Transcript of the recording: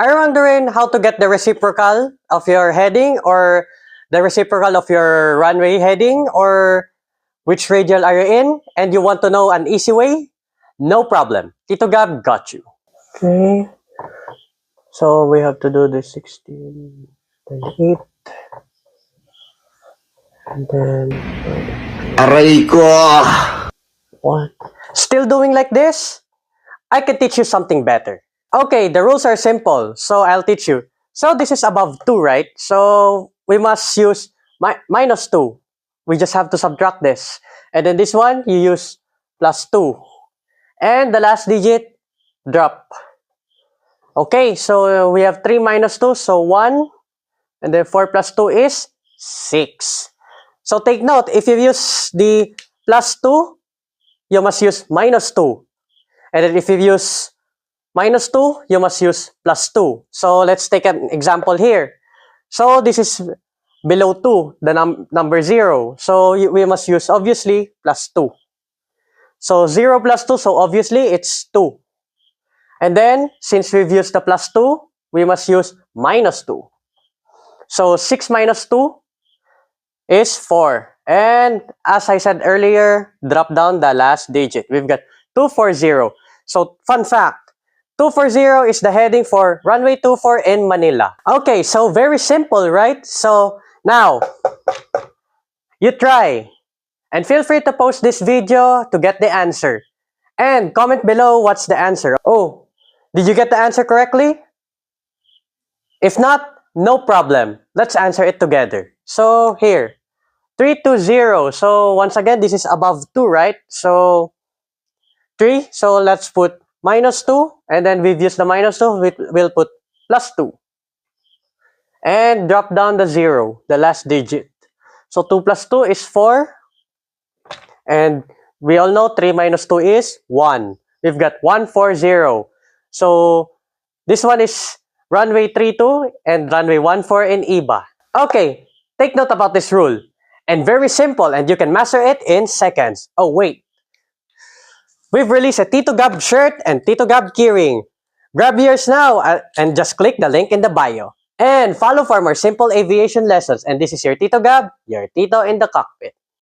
Are you wondering how to get the reciprocal of your heading or the reciprocal of your runway heading or which radial are you in and you want to know an easy way? No problem. Tito Gab got you. Okay. So we have to do this 16, then 8, and then Aray ko! 1. Still doing like this? I can teach you something better. Okay, the rules are simple, so I'll teach you. So this is above 2, right? So we must use minus 2. We just have to subtract this. And then this one, you use plus 2. And the last digit, drop. Okay, so we have 3 minus 2, so 1. And then 4 plus 2 is 6. So take note, if you use the plus 2, you must use minus 2. And then if you use minus 2, you must use plus 2. So let's take an example here. So this is below 2, the number 0. So we must use, obviously, plus 2. So 0 plus 2, so obviously it's 2. And then, since we've used the plus 2, we must use minus 2. So 6 minus 2 is 4. And as I said earlier, drop down the last digit. We've got 240. So, fun fact, 240 is the heading for runway 24 in Manila. Okay, so very simple, right? So, now, you try. And feel free to post this video to get the answer. And comment below what's the answer. Oh, did you get the answer correctly? If not, no problem. Let's answer it together. So, here. 320. So, once again, this is above 2, right? So, 3. So, let's put minus 2. And then we've used the minus 2. We'll put plus 2. And drop down the 0, the last digit. So, 2 plus 2 is 4. And we all know 3 minus 2 is 1. We've got 140. So, this one is runway 32 and runway 14 in IBA. Okay, take note about this rule. And very simple, and you can master it in seconds. Oh, wait. We've released a Tito Gab shirt and Tito Gab keyring. Grab yours now and just click the link in the bio. And follow for more simple aviation lessons. And this is your Tito Gab, your Tito in the cockpit.